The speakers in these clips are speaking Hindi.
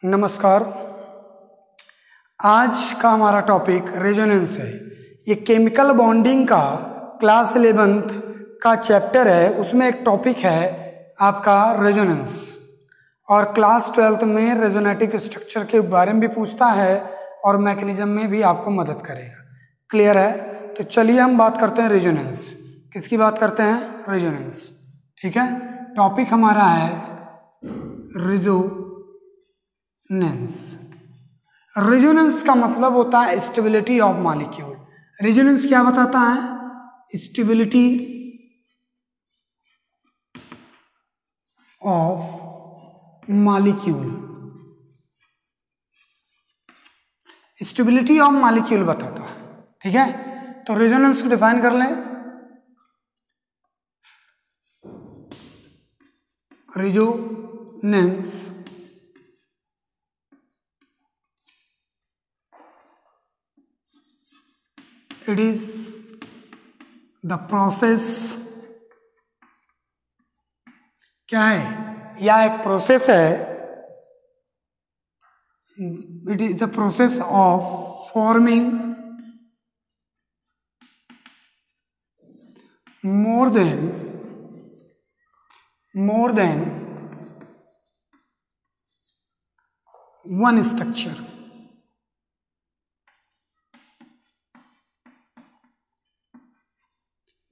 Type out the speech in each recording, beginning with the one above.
नमस्कार। आज का हमारा टॉपिक रेजोनेंस है। ये केमिकल बॉन्डिंग का क्लास 11th का चैप्टर है। उसमें एक टॉपिक है आपका रेजोनेंस, और क्लास 12th में रेजोनेटिक स्ट्रक्चर के बारे में भी पूछता है और मैकेनिज्म में भी आपको मदद करेगा। क्लियर है? तो चलिए हम बात करते हैं रेजोनेंस। किसकी बात करते हैं? रेजोनेंस। ठीक है, टॉपिक हमारा है रेजोनेंस। रेजोनेंस का मतलब होता है स्टेबिलिटी ऑफ मॉलिक्यूल। रेजोनेंस क्या बताता है? Stability of molecule. Stability of molecule बताता है। ठीक है, तो रेजोनेंस को डिफाइन कर लें। Resonance it is the process, क्या है? या एक प्रोसेस है। It is the process of forming more than one structure.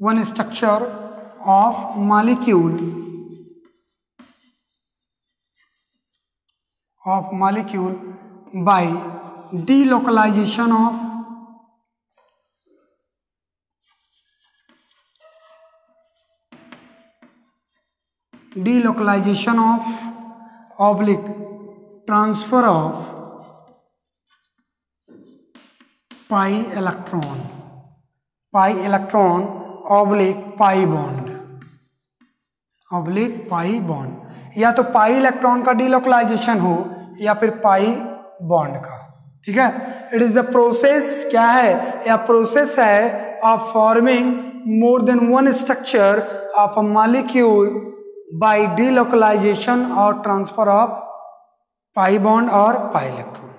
One structure of molecule by delocalization of oblique transfer of pi electron oblique pi bond, या तो पाई इलेक्ट्रॉन का डीलोकलाइजेशन हो या फिर पाई बॉन्ड का। ठीक है, इट इज द प्रोसेस, क्या है? या प्रोसेस है of forming more than one structure of a molecule by delocalization और ट्रांसफर ऑफ पाई बॉन्ड और पाई इलेक्ट्रॉन।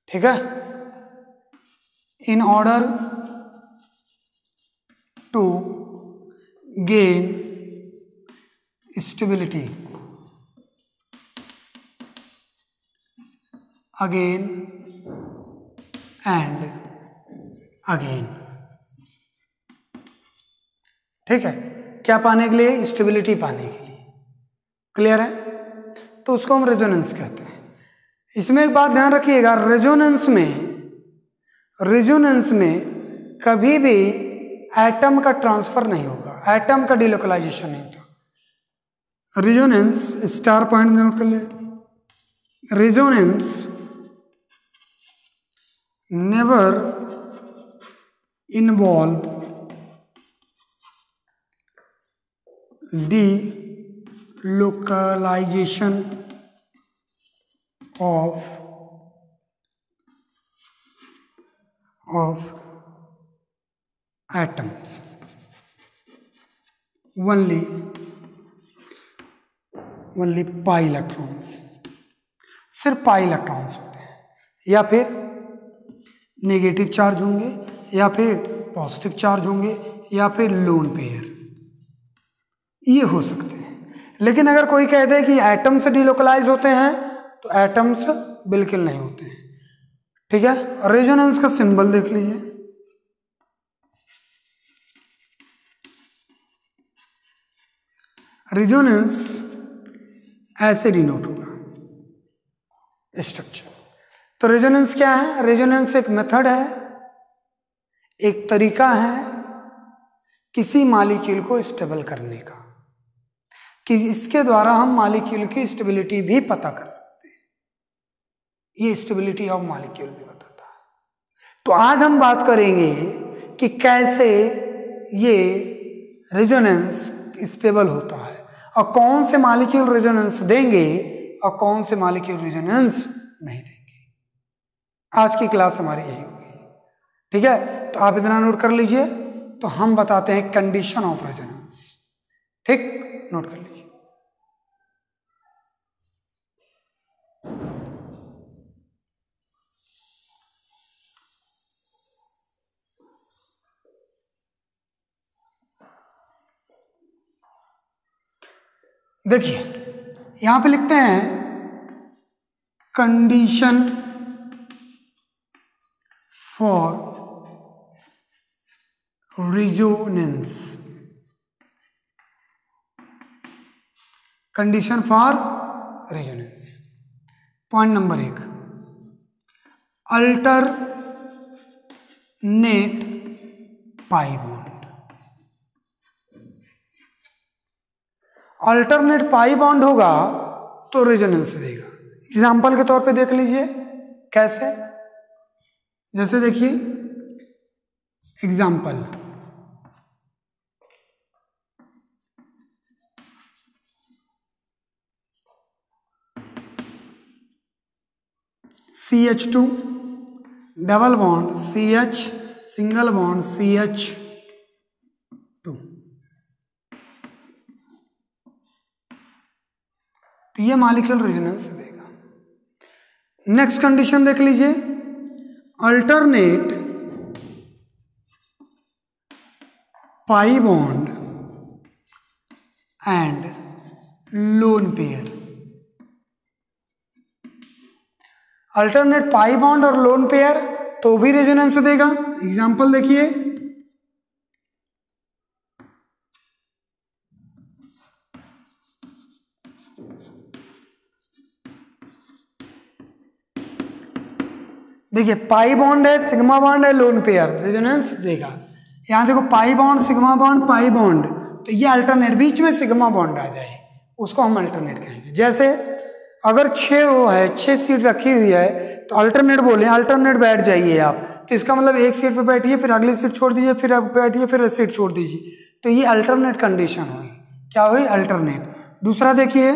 ठीक है, in order to gain stability again and again। ठीक है, क्या पाने के लिए? स्टेबिलिटी पाने के लिए। क्लियर है? तो उसको हम रेजोनेंस कहते हैं। इसमें एक बात ध्यान रखिएगा, रेजोनेंस में कभी भी एटम का ट्रांसफर नहीं होगा, एटम का डिलोकलाइजेशन नहीं होता। रेजोनेंस, स्टार पॉइंट नोट कर ले। Resonance never involve delocalisation of atoms, only pi electrons. सिर्फ पाई इलेक्ट्रॉन्स होते हैं, या फिर नेगेटिव चार्ज होंगे, या फिर पॉजिटिव चार्ज होंगे, या फिर लोन पेयर, ये हो सकते हैं। लेकिन अगर कोई कह दे कि एटम्स डीलोकलाइज होते हैं, तो एटम्स बिल्कुल नहीं होते हैं। ठीक है, रेजोनेंस का सिंबल देख लीजिए। रेजोनेंस ऐसे डिनोट होगा स्ट्रक्चर। तो रेजोनेंस क्या है? रेजोनेंस एक मेथड है, एक तरीका है किसी मॉलिक्यूल को स्टेबल करने का, कि इसके द्वारा हम मॉलिक्यूल की स्टेबिलिटी भी पता कर सकते हैं। ये स्टेबिलिटी ऑफ मॉलिक्यूल भी बताता है। तो आज हम बात करेंगे कि कैसे ये रेजोनेंस स्टेबल होता है, और कौन से मॉलिक्यूल रेजोनेंस देंगे और कौन से मॉलिक्यूल रेजोनेंस नहीं देंगे। आज की क्लास हमारी यही होगी। ठीक है, तो आप इतना नोट कर लीजिए। तो हम बताते हैं कंडीशन ऑफ रेजोनेंस। ठीक, नोट कर लीजिए। देखिए यहां पे लिखते हैं condition for resonance, condition for resonance. Point number 1, alternate pi bond. Alternate pi bond होगा तो रेजोनेंस देगा। एग्जाम्पल के तौर पे देख लीजिए कैसे, जैसे देखिए example, CH2 double bond CH single bond CH2, तो ये मॉलिक्यूलर रेजोनेंस देगा। नेक्स्ट कंडीशन देख लीजिए, alternate pi bond and lone pair. Alternate pi bond और लोन पेयर तो भी रेजोनेंस देगा। एग्जाम्पल देखिए, देखिए पाई बॉन्ड है, सिग्मा बॉन्ड है, लोन पेयर, रेजोनेंस देगा। यहां देखो पाई bond, sigma bond, pi bond, तो ये अल्टरनेट, बीच में सिग्मा बॉन्ड आ जाए उसको हम अल्टरनेट कहेंगे। जैसे अगर 6 रो है, 6 सीट रखी हुई है, तो अल्टरनेट बोले अल्टरनेट बैठ जाइए आप, तो इसका मतलब एक सीट पे बैठिए, फिर अगली सीट छोड़ दीजिए, फिर बैठिए, फिर सीट छोड़ दीजिए, तो ये अल्टरनेट कंडीशन हुई। क्या हुई? अल्टरनेट। दूसरा देखिए,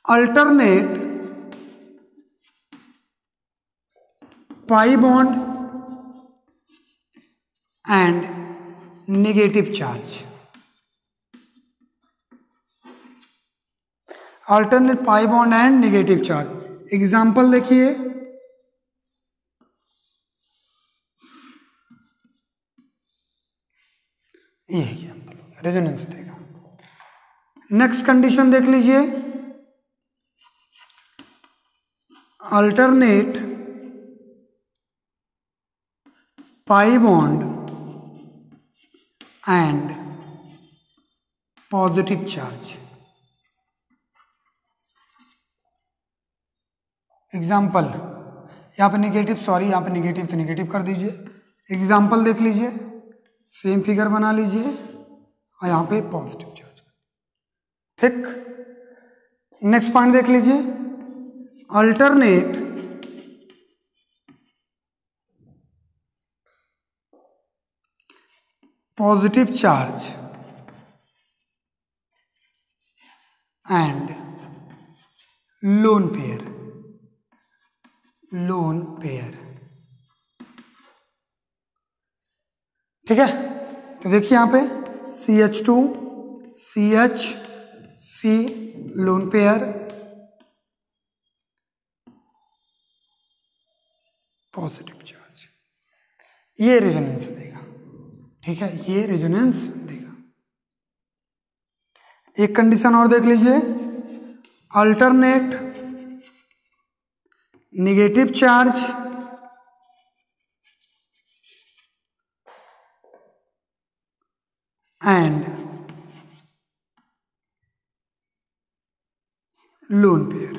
alternate pi bond and negative charge. Alternate pi bond and negative charge. Example देखिए, ये एग्जाम्पल रेजोनेंस देगा। नेक्स्ट कंडीशन देख लीजिए, alternate pi bond and positive charge. Example, यहाँ पे नेगेटिव, सॉरी यहाँ पे नेगेटिव तो नेगेटिव कर दीजिए। एग्जाम्पल देख लीजिए, सेम फिगर बना लीजिए और यहाँ पे पॉजिटिव चार्ज। ठीक, नेक्स्ट पॉइंट देख लीजिए, alternate positive charge and lone pair. Loan pair, ठीक है। तो देखिए यहाँ पे CH2 CH C lone pair, positive charge, ये रेजोनेंस देगा। ठीक है, ये रेजोनेंस देगा। एक कंडीशन और देख लीजिए, alternate negative charge and lone pair.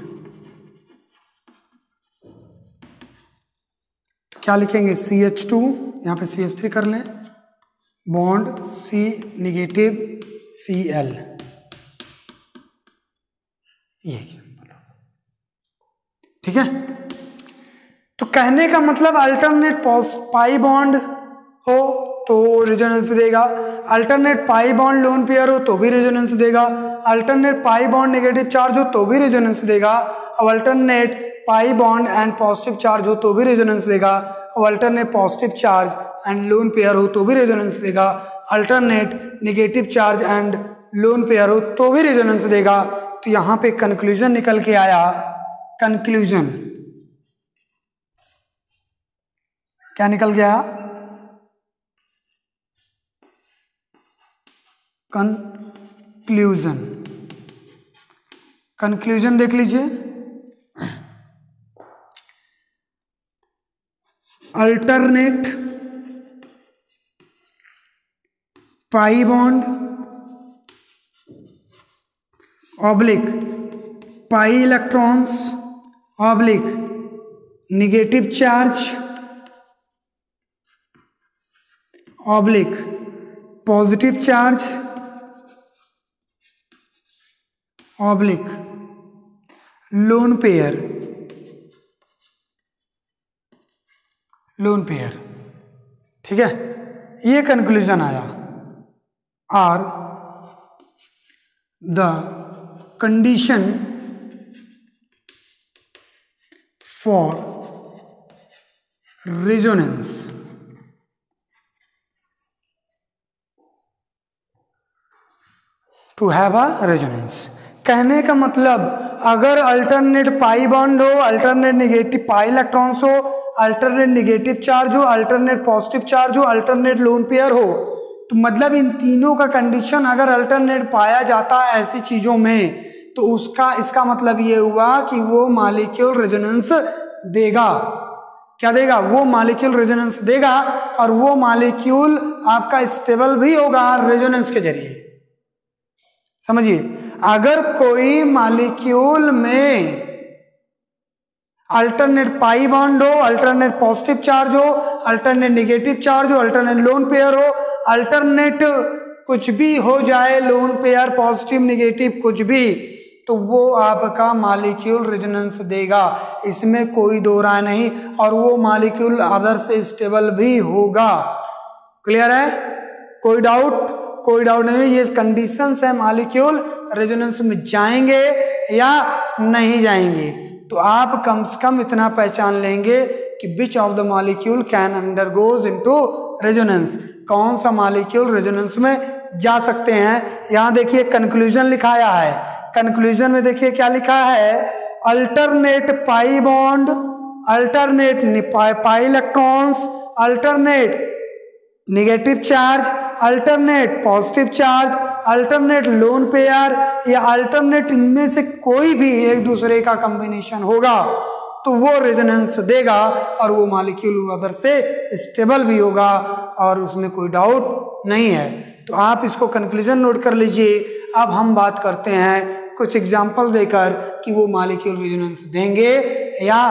तो क्या लिखेंगे? CH2, यहाँ पे CH3 कर लें, बॉन्ड C नेगेटिव Cl, ये एग्जाम्पल। ठीक है, तो कहने का मतलब अल्टरनेट पाई बॉन्ड हो तो रेजोनेंस देगा, alternate pi bond lone pair हो तो भी रेजोनेंस देगा, alternate pi bond negative charge हो तो भी रेजोनेंस देगा, और alternate pi bond and positive charge हो तो भी रेजोनेंस देगा, और alternate positive charge and loan pair हो तो भी रेजोनेंस देगा, alternate negative charge and loan pair हो तो भी रेजोनेंस देगा। तो यहां पे कंक्लूजन निकल के आया, कंक्लूजन क्या निकल गया? कंक्लूजन देख लीजिए। Alternate pi bond oblique pi electrons oblique negative charge oblique positive charge oblique lone pair ठीक है, ये कंक्लूजन आया। Are the condition for resonance to have a resonance. कहने का मतलब अगर अल्टरनेट पाई बॉन्ड हो, अल्टरनेट निगेटिव पाई इलेक्ट्रॉन्स हो, अल्टरनेट निगेटिव चार्ज हो, अल्टरनेट पॉजिटिव चार्ज हो, अल्टरनेट लोन पेयर हो, तो मतलब इन तीनों का कंडीशन अगर अल्टरनेट पाया जाता है ऐसी चीजों में, तो इसका मतलब ये हुआ कि वो मॉलिक्यूल रेजोनेंस देगा। क्या देगा? वो मॉलिक्यूल रेजोनेंस देगा, और वो मॉलिक्यूल आपका स्टेबल भी होगा रेजोनेंस के जरिए। समझिए, अगर कोई मॉलिक्यूल में अल्टरनेट पाई बॉन्ड हो, अल्टरनेट पॉजिटिव चार्ज हो, अल्टरनेट निगेटिव चार्ज हो, अल्टरनेट लोन पेयर हो, अल्टरनेट कुछ भी हो जाए, लोन पेयर पॉजिटिव निगेटिव कुछ भी, तो वो आपका मॉलिक्यूल रेजोनेंस देगा, इसमें कोई दो राय नहीं, और वो मॉलिक्यूल अदर से स्टेबल भी होगा। क्लियर है? कोई डाउट नहीं। ये कंडीशंस है, मॉलिक्यूल रेजोनेंस में जाएंगे या नहीं जाएंगे। तो आप कम से कम इतना पहचान लेंगे कि which of the molecule can undergoes into resonance, कौन सा मॉलिक्यूल रेजोनेंस में जा सकते हैं। यहां देखिए कंक्लूजन लिखाया है, कंक्लूजन में देखिए क्या लिखा है, alternate pi bond, alternate pi electrons, alternate negative charge, alternate positive charge, alternate lone pair, या अल्टरनेट इनमें से कोई भी एक दूसरे का कॉम्बिनेशन होगा तो वो रेजोनेंस देगा, और वो मॉलिक्यूल अदर से स्टेबल भी होगा, और उसमें कोई डाउट नहीं है। तो आप इसको कंक्लूजन नोट कर लीजिए। अब हम बात करते हैं कुछ एग्जाम्पल देकर कि वो मॉलिक्यूल रेजोनेंस देंगे या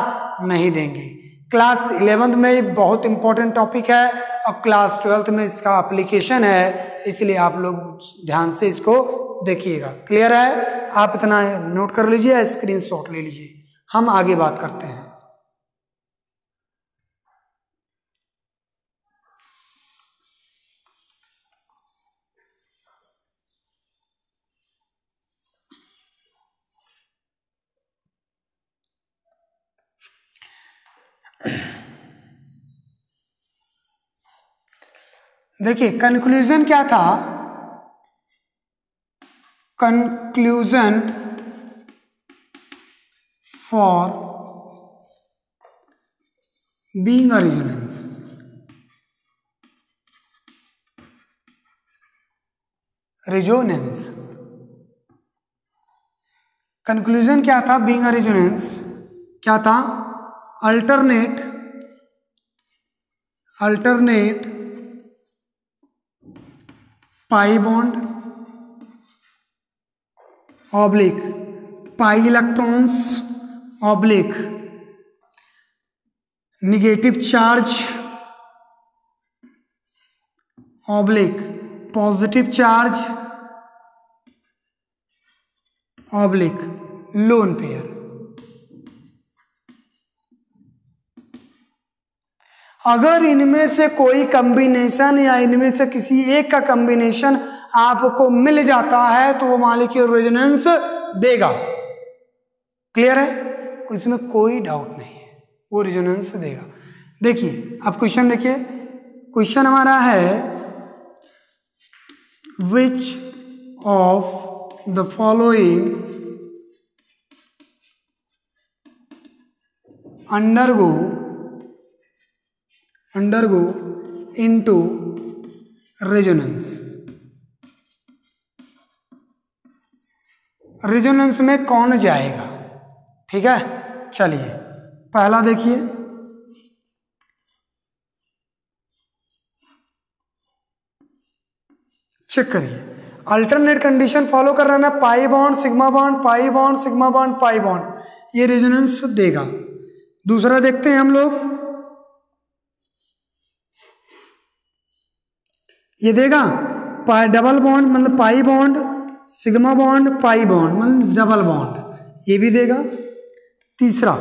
नहीं देंगे। क्लास 11th में बहुत इंपॉर्टेंट टॉपिक है, और क्लास 12th में इसका एप्लीकेशन है, इसलिए आप लोग ध्यान से इसको देखिएगा। क्लियर है? आप इतना नोट कर लीजिए, स्क्रीनशॉट ले लीजिए। हम आगे बात करते हैं। देखिए कंक्लूजन क्या था, conclusion for being a resonance, resonance conclusion क्या था, बीइंग अ रेजोनेंस क्या था, alternate pi bond oblique pi electrons oblique negative charge oblique positive charge oblique lone pair. अगर इनमें से कोई कॉम्बिनेशन या इनमें से किसी एक का कॉम्बिनेशन आपको मिल जाता है तो वो मॉलिक्यूल रेजोनेंस देगा। क्लियर है? इसमें कोई डाउट नहीं है, वो रेजोनेंस देगा। देखिए अब क्वेश्चन देखिए, क्वेश्चन हमारा है which of the following undergo into resonance। Resonance में कौन जाएगा। ठीक है, चलिए पहला देखिए, चेक करिए, अल्टरनेट कंडीशन फॉलो कर रहा है ना, पाई bond sigma bond, pi bond sigma bond, pi bond, ये रेजोनेंस देगा। दूसरा देखते हैं हम लोग, ये देगा पाई डबल बॉन्ड मतलब पाई bond sigma bond pi bond मतलब डबल बॉन्ड, ये भी देगा। तीसरा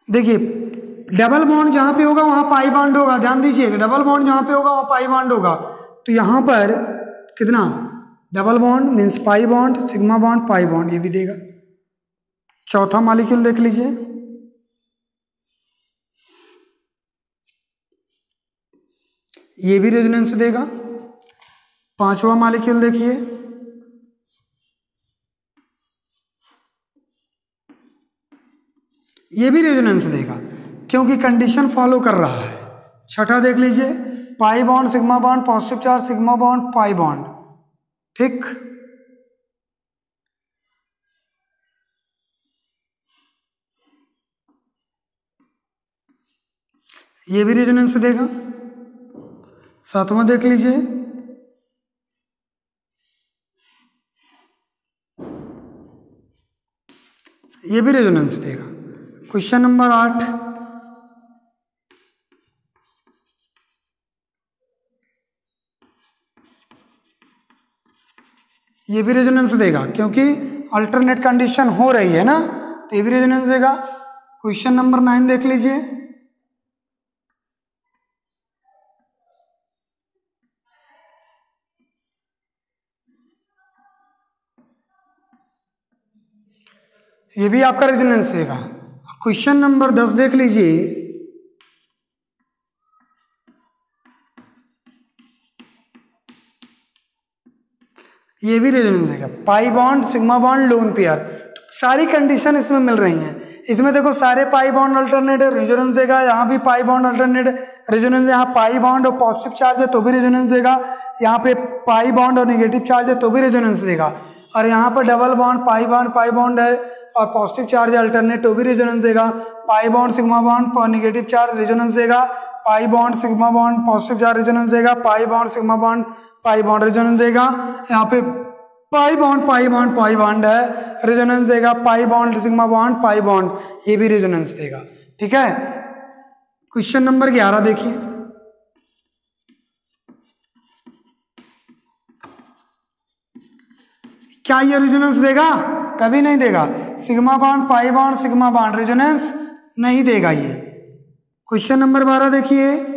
देखिए, डबल बॉन्ड जहां पे होगा वहां पाई बॉन्ड होगा, ध्यान दीजिएगा, डबल बॉन्ड जहां पे होगा वहां पाई बॉन्ड होगा, तो यहां पर कितना डबल बॉन्ड मीन्स पाई bond sigma bond pi bond, ये भी देगा। चौथा मॉलिक्यूल देख लीजिए, ये भी रेजोनेंस देगा। पांचवा मॉलिक्यूल देखिए, ये भी रेजोनेंस देगा क्योंकि कंडीशन फॉलो कर रहा है। छठा देख लीजिए, पाई bond sigma bond positive charge sigma bond pi bond, ठीक। ये भी रेजोनेंस देगा। सातवां देख लीजिए, ये भी रेजोनेंस देगा। क्वेश्चन नंबर 8, ये भी रेजोनेंस देगा क्योंकि अल्टरनेट कंडीशन हो रही है ना, तो ये भी रेजोनेंस देगा। क्वेश्चन नंबर 9 देख लीजिए, ये भी आपका रेजोनेंस देगा। क्वेश्चन नंबर 10 देख लीजिए, ये भी रेजोनेंस देगा। Pi bond sigma bond lone pair, तो सारी कंडीशन इसमें मिल रही हैं। इसमें देखो सारे पाई बॉन्ड अल्टरनेट है, रेजोनेंस देगा। यहाँ भी पाई बॉन्ड अल्टरनेट है, रेजोनेंस। यहाँ पाई बॉन्ड और पॉजिटिव चार्ज है तो भी रेजोनेंस देगा। यहाँ पे पाई बॉन्ड और नेगेटिव चार्ज है तो भी रेजोनेंस देगा। और यहाँ पर डबल बॉन्ड पाई बॉन्ड है और पॉजिटिव चार्ज है अल्टरनेट तो भी रेजोनेंस देगा। पाई बॉन्ड सिग्मा बॉन्ड और नेगेटिव चार्ज रेजोनेंस देगा। Pi bond sigma bond positive charge resonance देगा। Pi bond sigma bond pi bond resonance देगा। यहाँ पे पाई बॉन्ड है, रेजोनेंस देगा। Pi bond sigma bond pi bond, ये भी रेजोनेंस देगा। ठीक है, क्वेश्चन नंबर 11 देखिए, क्या ये रेजोनेंस देगा? कभी नहीं देगा। Sigma bond pi bond sigma bond resonance नहीं देगा ये। क्वेश्चन नंबर 12 देखिए,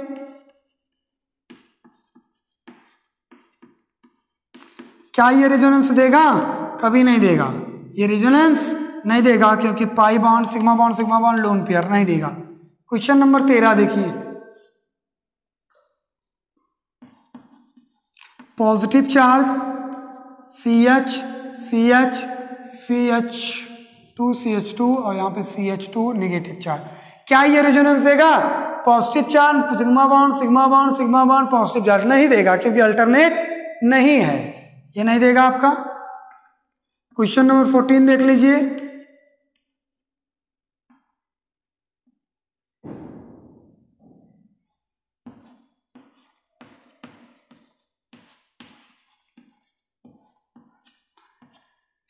क्या ये रेजोनेंस देगा? कभी नहीं देगा। ये रेजोनेंस नहीं देगा क्योंकि पाई bond sigma bond lone pair नहीं देगा। क्वेश्चन नंबर 13 देखिए, पॉजिटिव चार्ज CH2 और यहाँ पे CH2 नेगेटिव चार्ज, क्या ये रेजोनेंस देगा? Positive charge sigma bond positive charge नहीं देगा क्योंकि अल्टरनेट नहीं है, ये नहीं देगा आपका। क्वेश्चन नंबर 14 देख लीजिए,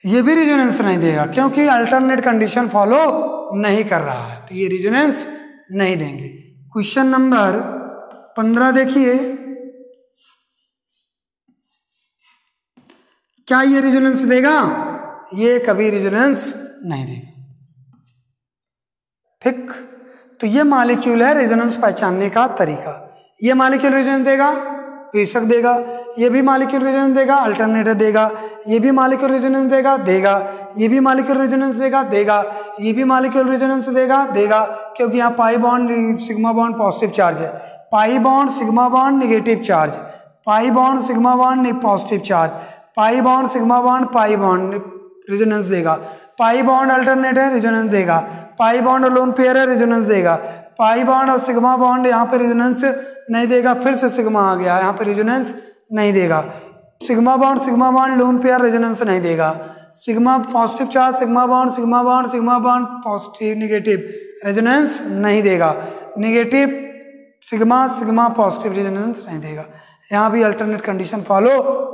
ये भी रेजोनेंस नहीं देगा क्योंकि अल्टरनेट कंडीशन फॉलो नहीं कर रहा है, तो ये रेजोनेंस नहीं देंगे। क्वेश्चन नंबर 15 देखिए, क्या ये रेजोनेंस देगा? ये कभी रेजोनेंस नहीं देगा। ठीक, तो ये मॉलिक्यूल है रेजोनेंस पहचानने का तरीका। ये मॉलिक्यूल रेजोनेंस देगा, बेशक देगा। ये भी मॉलिक्यूल रेजोनेंस देगा, अल्टरनेटर देगा। ये भी मॉलिक्यूल रेजोनेंस देगा, देगा। ये भी मॉलिक्यूल रेजोनेंस देगा, देगा। ये भी मॉलिक्यूल रेजोनेंस देगा, देगा, क्योंकि यहाँ pi bond sigma bond positive charge है। Pi bond sigma bond negative charge, pi bond sigma bond positive charge, pi bond sigma bond pi bond resonance देगा। पाई बॉन्ड अल्टरनेट है, रेजोनेंस देगा। पाई बॉन्ड लोन पेयर है, रेजोनेंस देगा। पाई बॉन्ड और सिग्मा बॉन्ड यहाँ पे रेजोनेंस नहीं देगा, फिर से सिग्मा आ गया, यहाँ पे रेजोनेंस नहीं देगा। Sigma bond lone pair resonance नहीं देगा। Sigma positive charge sigma bond positive negative resonance नहीं देगा। नेगेटिव सिग्मा पॉजिटिव रेजोनेंस नहीं देगा। यहाँ भी अल्टरनेट कंडीशन फॉलो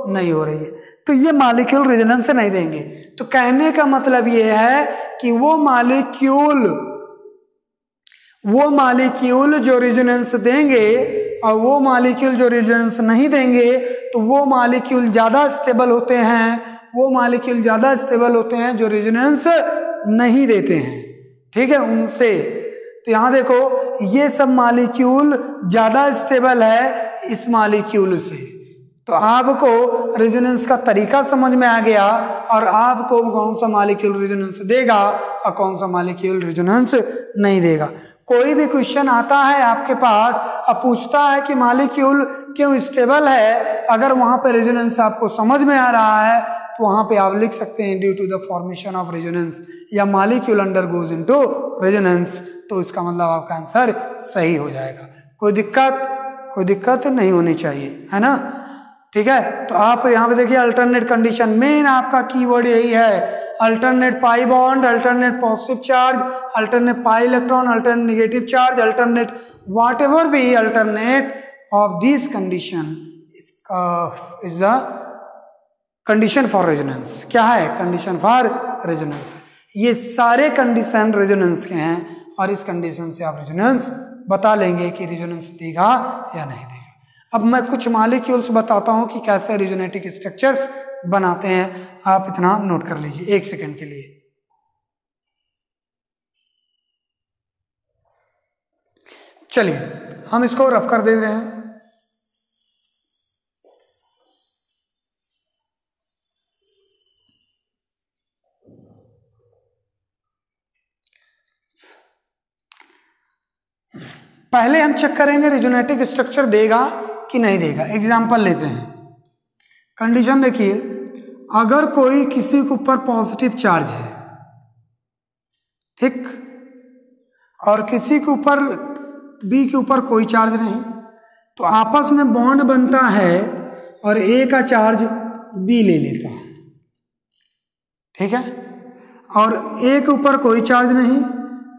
नहीं हो रही है, तो ये मॉलिक्यूल रेजोनेंस नहीं देंगे। तो कहने का मतलब ये है कि वो मॉलिक्यूल जो रेजोनेंस देंगे और वो मॉलिक्यूल जो रेजोनेंस नहीं देंगे, तो वो मॉलिक्यूल ज़्यादा स्टेबल होते हैं जो रेजोनेंस नहीं देते हैं, ठीक है, उनसे। तो यहाँ देखो ये सब मॉलिक्यूल ज़्यादा स्टेबल है इस मॉलिक्यूल से। तो आपको रेजोनेंस का तरीका समझ में आ गया और आपको कौन सा मॉलिक्यूल रेजोनेंस देगा और कौन सा मॉलिक्यूल रेजोनेंस नहीं देगा। कोई भी क्वेश्चन आता है आपके पास और पूछता है कि मॉलिक्यूल क्यों स्टेबल है, अगर वहां पे रेजोनेंस आपको समझ में आ रहा है तो वहां पे आप लिख सकते हैं due to the formation of resonance या मॉलिक्यूल अंडरगोज इनटू रेजोनेंस, तो इसका मतलब आपका आंसर सही हो जाएगा। कोई दिक्कत नहीं होनी चाहिए, है ना, ठीक है। तो आप यहाँ पे देखिए अल्टरनेट कंडीशन, मेन आपका कीवर्ड यही है, alternate pi bond, alternate positive charge, alternate pi electron, alternate negative charge, alternate what ever be alternate of this condition is the condition for resonance. क्या है? Condition for resonance. ये सारे कंडीशन रेजोनेंस के हैं और इस कंडीशन से आप रेजोनेंस बता लेंगे कि रेजोनेंस देगा या नहीं देगा। अब मैं कुछ मॉलिक्यूल्स बताता हूं कि कैसे रेजोनेटिक स्ट्रक्चर्स बनाते हैं, आप इतना नोट कर लीजिए 1 सेकंड के लिए। चलिए हम इसको रफ कर दे रहे हैं। पहले हम चेक करेंगे रेजोनेटिक स्ट्रक्चर देगा कि नहीं देगा। एग्जाम्पल लेते हैं। कंडीशन देखिए, अगर कोई किसी के ऊपर पॉजिटिव चार्ज है, ठीक, और किसी के ऊपर बी के ऊपर कोई चार्ज नहीं, तो आपस में बॉन्ड बनता है और ए का चार्ज बी ले लेता है, ठीक है, और ए के ऊपर कोई चार्ज नहीं,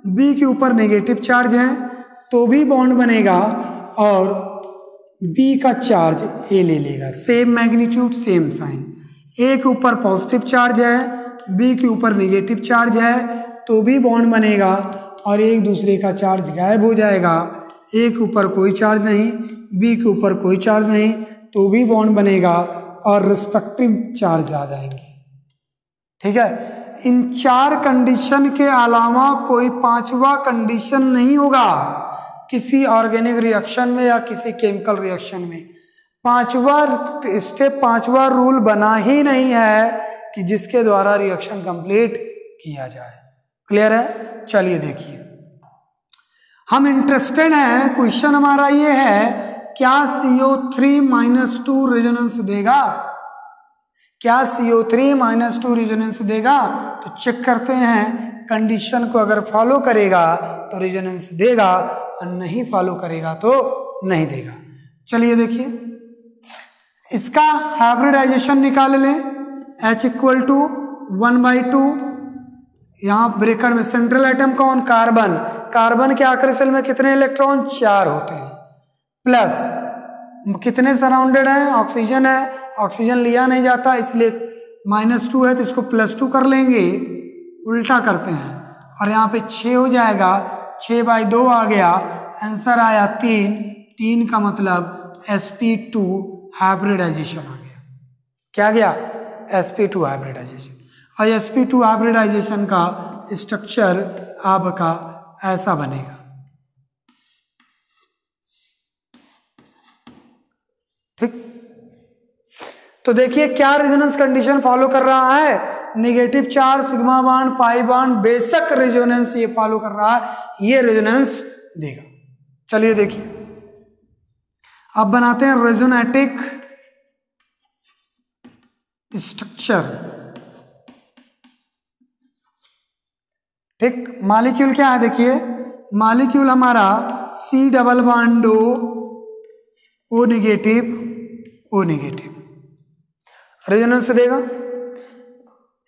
बी के ऊपर नेगेटिव चार्ज है, तो भी बॉन्ड बनेगा और बी का चार्ज ए ले लेगा। Same magnitude same sign. A के ऊपर पॉजिटिव चार्ज है, बी के ऊपर नेगेटिव चार्ज है, तो भी बॉन्ड बनेगा और एक दूसरे का चार्ज गायब हो जाएगा। ए के ऊपर कोई चार्ज नहीं, बी के ऊपर कोई चार्ज नहीं, तो भी बॉन्ड बनेगा और रिस्पेक्टिव चार्ज आ जाएंगे, ठीक है। इन 4 कंडीशन के अलावा कोई 5वां कंडीशन नहीं होगा किसी ऑर्गेनिक रिएक्शन में या किसी केमिकल रिएक्शन में। 5वां स्टेप, 5वां रूल बना ही नहीं है कि जिसके द्वारा रिएक्शन कंप्लीट किया जाए। क्लियर है? चलिए देखिए, हम इंटरेस्टेड हैं, क्वेश्चन हमारा ये है, क्या CO3-2 रेजोनेंस देगा? क्या CO3-2 रेजोनेंस देगा? तो चेक करते हैं। कंडीशन को अगर फॉलो करेगा तो रेजोनेंस देगा और नहीं फॉलो करेगा तो नहीं देगा। चलिए देखिए, इसका हाइब्रिडाइजेशन निकाल लें। H = 1/2, यहाँ ब्रैकेट में सेंट्रल एटम कौन? कार्बन। कार्बन के आखिरी सेल में कितने इलेक्ट्रॉन? 4 होते हैं। प्लस कितने सराउंडेड हैं? ऑक्सीजन है, ऑक्सीजन लिया नहीं जाता इसलिए -2 है, तो इसको +2 कर लेंगे, उल्टा करते हैं और यहाँ पे 6 हो जाएगा, 6/2 आ गया, आंसर आया 3। 3 का मतलब sp2 हाइब्रिडाइजेशन आ गया। क्या गया? sp2 hybridisation. और sp2 हाइब्रिडाइजेशन का स्ट्रक्चर आपका ऐसा बनेगा, ठीक। तो देखिए क्या रेजोनेंस कंडीशन फॉलो कर रहा है? Negative charge, sigma bond, pi bond, बेशक रेजोनेंस ये फॉलो कर रहा है, ये रेजोनेंस देगा। चलिए देखिए, अब बनाते हैं रेजोनेटिक स्ट्रक्चर, ठीक। मॉलिक्यूल क्या है? देखिए मॉलिक्यूल हमारा C double bond O negative O negative, resonance देगा।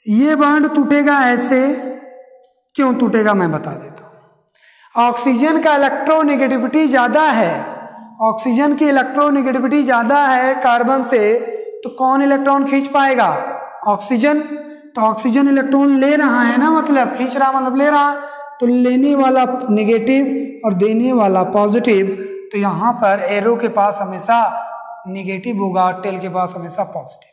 ये बॉन्ड टूटेगा ऐसे, क्यों टूटेगा मैं बता देता हूं। ऑक्सीजन का इलेक्ट्रोनेगेटिविटी ज्यादा है, ऑक्सीजन की इलेक्ट्रोनेगेटिविटी ज्यादा है कार्बन से, तो कौन इलेक्ट्रॉन खींच पाएगा? ऑक्सीजन। तो ऑक्सीजन इलेक्ट्रॉन ले रहा है ना, मतलब खींच रहा मतलब ले रहा, तो लेने वाला नेगेटिव और देने वाला पॉजिटिव, तो यहां पर एरो के पास हमेशा नेगेटिव होगा, टेल के पास हमेशा पॉजिटिव।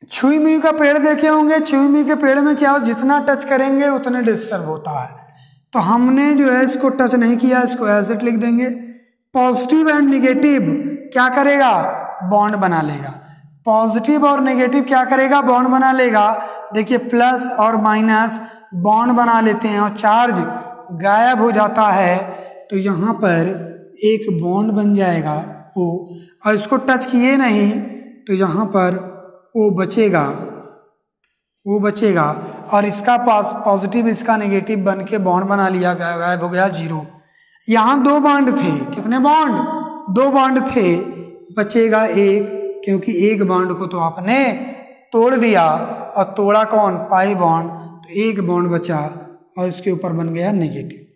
छुई मुई का पेड़ देखे होंगे, छुई मुई के पेड़ में क्या हो, जितना टच करेंगे उतने डिस्टर्ब होता है, तो हमने जो है इसको टच नहीं किया, इसको एसिड लिख देंगे। पॉजिटिव एंड नेगेटिव क्या करेगा? बॉन्ड बना लेगा। पॉजिटिव और नेगेटिव क्या करेगा? बॉन्ड बना लेगा। देखिए प्लस और माइनस बॉन्ड बना लेते हैं और चार्ज गायब हो जाता है, तो यहाँ पर एक बॉन्ड बन जाएगा O, और इसको टच किए नहीं तो यहाँ पर O बचेगा, वो बचेगा, और इसका पास पॉजिटिव इसका नेगेटिव बन के बॉन्ड बना लिया, गायब हो गया 0। यहाँ 2 बॉन्ड थे, कितने बॉन्ड? 2 बॉन्ड थे, बचेगा 1, क्योंकि एक बॉन्ड को तो आपने तोड़ दिया, और तोड़ा कौन? पाई बॉन्ड, तो एक बॉन्ड बचा और इसके ऊपर बन गया नेगेटिव,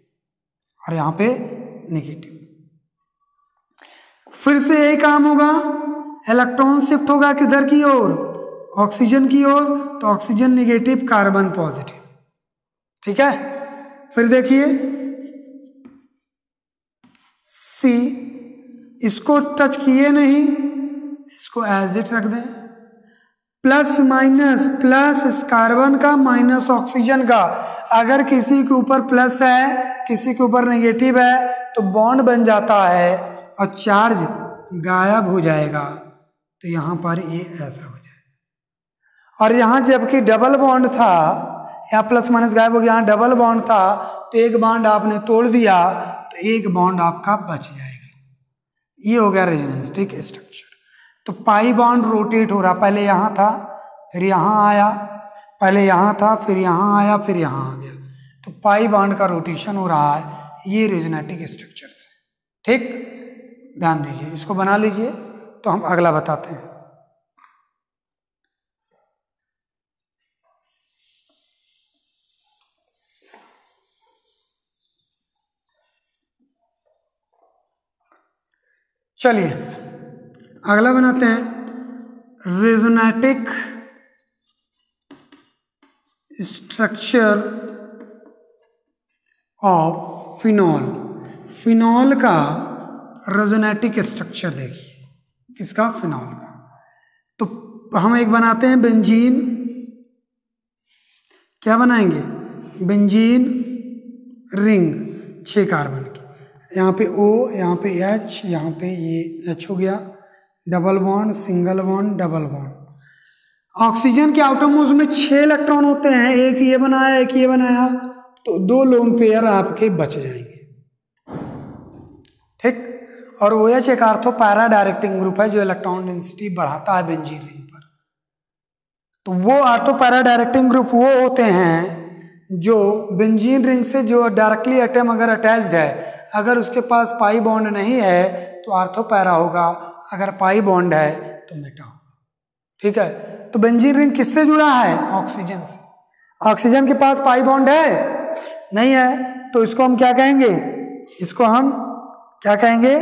और यहाँ पे नेगेटिव। फिर से यही काम होगा, इलेक्ट्रॉन शिफ्ट होगा किधर की ओर? ऑक्सीजन की ओर, तो ऑक्सीजन नेगेटिव, कार्बन पॉजिटिव। ठीक है, फिर देखिए C, इसको टच किए नहीं, इसको एज इट रख दें। प्लस माइनस, प्लस इस कार्बन का माइनस ऑक्सीजन का, अगर किसी के ऊपर प्लस है किसी के ऊपर नेगेटिव है तो बॉन्ड बन जाता है और चार्ज गायब हो जाएगा, तो यहां पर ये ऐसा हो जाएगा। और यहां जबकि डबल बॉन्ड था, यहाँ प्लस माइनस गायब हो गया, यहाँ डबल बॉन्ड था, तो एक बॉन्ड आपने तोड़ दिया तो एक बॉन्ड आपका बच जाएगा। ये हो गया रेजोनेंस स्ट्रक्चर। तो पाई बॉन्ड रोटेट हो रहा, पहले यहाँ था फिर यहाँ आया, पहले यहाँ था फिर यहाँ आया फिर यहाँ आ गया, तो पाई बॉन्ड का रोटेशन हो रहा है। ये रेजोनेटिक स्ट्रक्चर से, ठीक, ध्यान दीजिए, इसको बना लीजिए, तो हम अगला बताते हैं। चलिए अगला बनाते हैं, रेजोनेटिक स्ट्रक्चर ऑफ फिनॉल। फिनॉल का रेजोनेटिक स्ट्रक्चर देखिए, किसका? फिनॉल का। तो हम एक बनाते हैं बेंजीन, क्या बनाएंगे? बेंजीन रिंग 6 कार्बन की, यहाँ पे O, यहाँ पे H, यहाँ पे ये H हो गया, double bond, single bond, double bond. Oxygen के आटोमोस में 6 इलेक्ट्रॉन होते हैं, एक ये बनाया एक ये बनाया, तो 2 लोन पेयर आपके बच जाएंगे, ठीक। और OH एक आर्थो पैरा डायरेक्टिंग ग्रुप है जो इलेक्ट्रॉन डेंसिटी बढ़ाता है बेंजीन रिंग पर। तो वो आर्थो पैरा डायरेक्टिंग ग्रुप वो होते हैं जो बेंजीन रिंग से जो डायरेक्टली एटम अगर अटैच्ड है, अगर उसके पास पाई बॉन्ड नहीं है तो आर्थो पैरा होगा, अगर पाई बॉन्ड है तो मेटा होगा, ठीक है। तो बेंजीन रिंग किससे जुड़ा है? ऑक्सीजन से। ऑक्सीजन के पास पाई बॉन्ड है? नहीं है, तो इसको हम क्या कहेंगे? इसको हम क्या कहेंगे?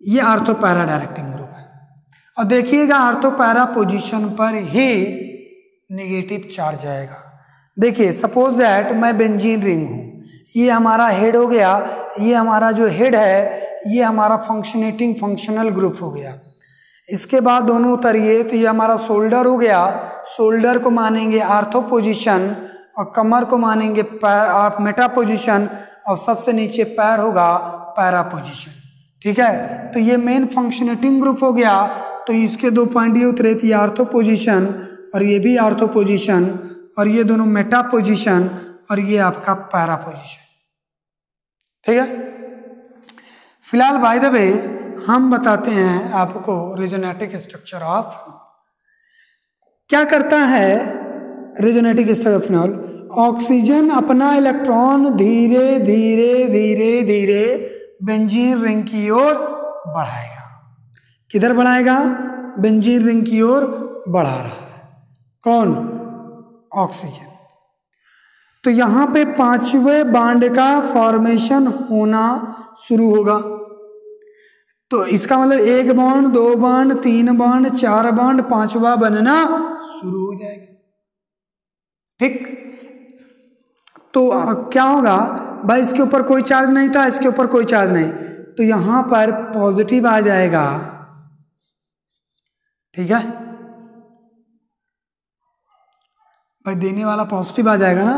ये आर्थो पैरा डायरेक्टिंग ग्रुप है। और देखिएगा आर्थो पैरा पोजीशन पर ही नेगेटिव चार्ज आएगा। देखिए सपोज दैट मैं बेंजीन रिंग हूँ, ये हमारा हेड हो गया, ये हमारा जो हेड है ये हमारा फंक्शनेटिंग फंक्शनल ग्रुप हो गया। इसके बाद दोनों उतरिए तो ये हमारा शोल्डर हो गया, शोल्डर को मानेंगे आर्थो पोजीशन और कमर को मानेंगे पैर आप मेटा पोजीशन, और सबसे नीचे पैर होगा पैरा पोजीशन, ठीक है। तो ये मेन फंक्शनेटिंग ग्रुप हो गया। तो इसके 2 पॉइंट ये उतरे थे, आर्थो पोजीशन और ये भी आर्थो पोजीशन, और ये दोनों मेटा पोजीशन और ये आपका पैरा पोजीशन, ठीक है। फिलहाल बाय द वे हम बताते हैं आपको रेजोनेटिक स्ट्रक्चर ऑफ। क्या करता है रेजोनेटिक स्ट्रक्चर फिनॉल, ऑक्सीजन अपना इलेक्ट्रॉन धीरे धीरे धीरे धीरे बेंजीन रिंग की ओर बढ़ाएगा। किधर बढ़ाएगा? बेंजीन रिंग की ओर बढ़ा रहा है कौन? ऑक्सीजन। तो यहां पे 5वें बांड का फॉर्मेशन होना शुरू होगा। तो इसका मतलब 1 बॉन्ड, 2 बॉन्ड, 3 बॉन्ड, 4 बॉन्ड, 5वां बनना शुरू हो जाएगा। ठीक, तो क्या होगा भाई? इसके ऊपर कोई चार्ज नहीं था, इसके ऊपर कोई चार्ज नहीं, तो यहां पर पॉजिटिव आ जाएगा। ठीक है भाई, देने वाला पॉजिटिव आ जाएगा ना,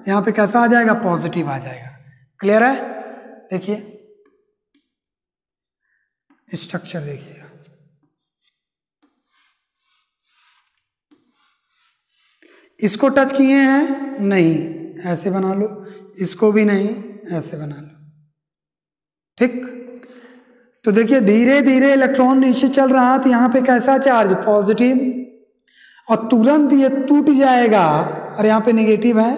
यहां पे कैसा आ जाएगा? पॉजिटिव आ जाएगा। क्लियर है? देखिए स्ट्रक्चर देखिएगा, इसको टच किए हैं नहीं, ऐसे बना लो, इसको भी नहीं, ऐसे बना लो। ठीक, तो देखिए धीरे धीरे इलेक्ट्रॉन नीचे चल रहा, तो यहां पे कैसा चार्ज? पॉजिटिव, और तुरंत ये टूट जाएगा, और यहां पे नेगेटिव है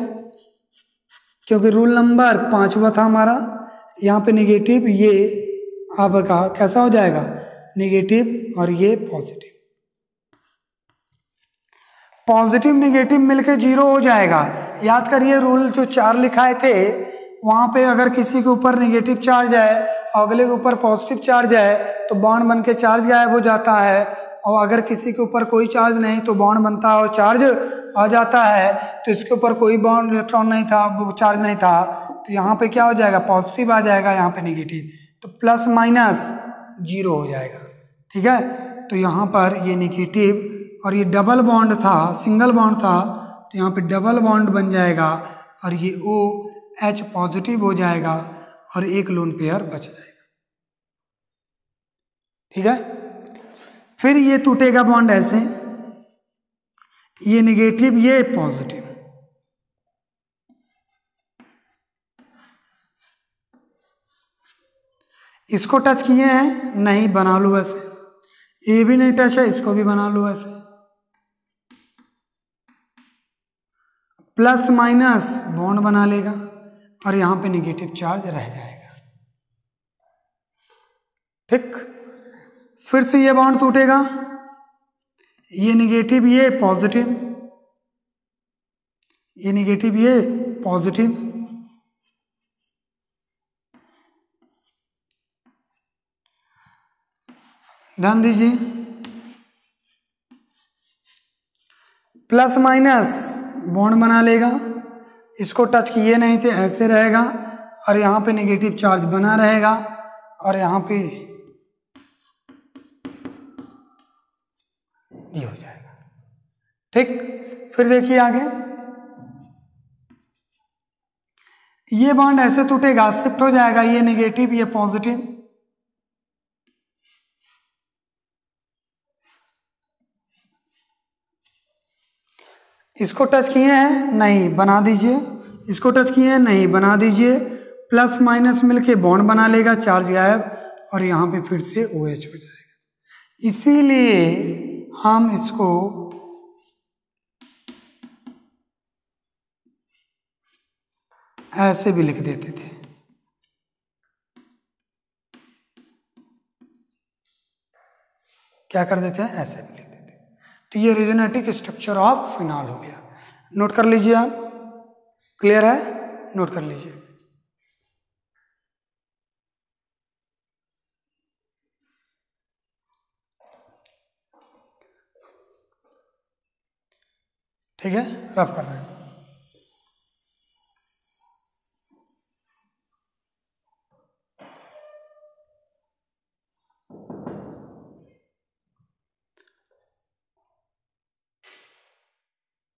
क्योंकि रूल नंबर 5वां था हमारा। यहां पे नेगेटिव, ये आपका कैसा हो जाएगा? नेगेटिव, और ये पॉजिटिव। पॉजिटिव नेगेटिव मिलके 0 हो जाएगा। याद करिए रूल जो 4 लिखाए थे, वहां पे अगर किसी के ऊपर नेगेटिव चार्ज है और अगले के ऊपर पॉजिटिव चार्ज है तो बॉन्ड बन के चार्ज गायब हो जाता है, और अगर किसी के ऊपर कोई चार्ज नहीं तो बॉन्ड बनता है और चार्ज आ जाता है। तो इसके ऊपर कोई बॉन्ड इलेक्ट्रॉन नहीं था, वो चार्ज नहीं था, तो यहाँ पे क्या हो जाएगा? पॉजिटिव आ जाएगा, यहाँ पे नेगेटिव, तो प्लस माइनस 0 हो जाएगा। ठीक है, तो यहाँ पर ये नेगेटिव, और ये डबल बॉन्ड था, सिंगल बॉन्ड था, तो यहाँ पे डबल बॉन्ड बन जाएगा, और ये OH पॉजिटिव हो जाएगा, और एक लोन पेयर बच जाएगा। ठीक है, फिर ये टूटेगा बॉन्ड ऐसे, ये नेगेटिव, ये पॉजिटिव, इसको टच किए हैं नहीं, बना लो ऐसे, ये भी नहीं टच है, इसको भी बना लो ऐसे, प्लस माइनस बॉन्ड बना लेगा, और यहां पे नेगेटिव चार्ज रह जाएगा। ठीक, फिर से ये बॉन्ड टूटेगा, ये नेगेटिव, ये पॉजिटिव, ये नेगेटिव, ये पॉजिटिव, ध्यान दीजिए, प्लस माइनस बॉन्ड बना लेगा, इसको टच किए नहीं थे, ऐसे रहेगा, और यहां पे नेगेटिव चार्ज बना रहेगा, और यहां पे ये हो जाएगा। ठीक, फिर देखिए आगे, ये बॉन्ड ऐसे टूटेगा, शिफ्ट हो जाएगा, ये नेगेटिव, ये पॉजिटिव, इसको टच किए हैं नहीं, बना दीजिए, इसको टच किए हैं नहीं, बना दीजिए, प्लस माइनस मिलके बॉन्ड बना लेगा, चार्ज गायब, और यहां पे फिर से OH हो जाएगा। इसीलिए हम इसको ऐसे भी लिख देते थे, क्या कर देते हैं? ऐसे भी लिख देते। तो ये रेजोनेटिक स्ट्रक्चर ऑफ फिनॉल हो गया, नोट कर लीजिए आप। क्लियर है? नोट कर लीजिए। ठीक है, रफ करना।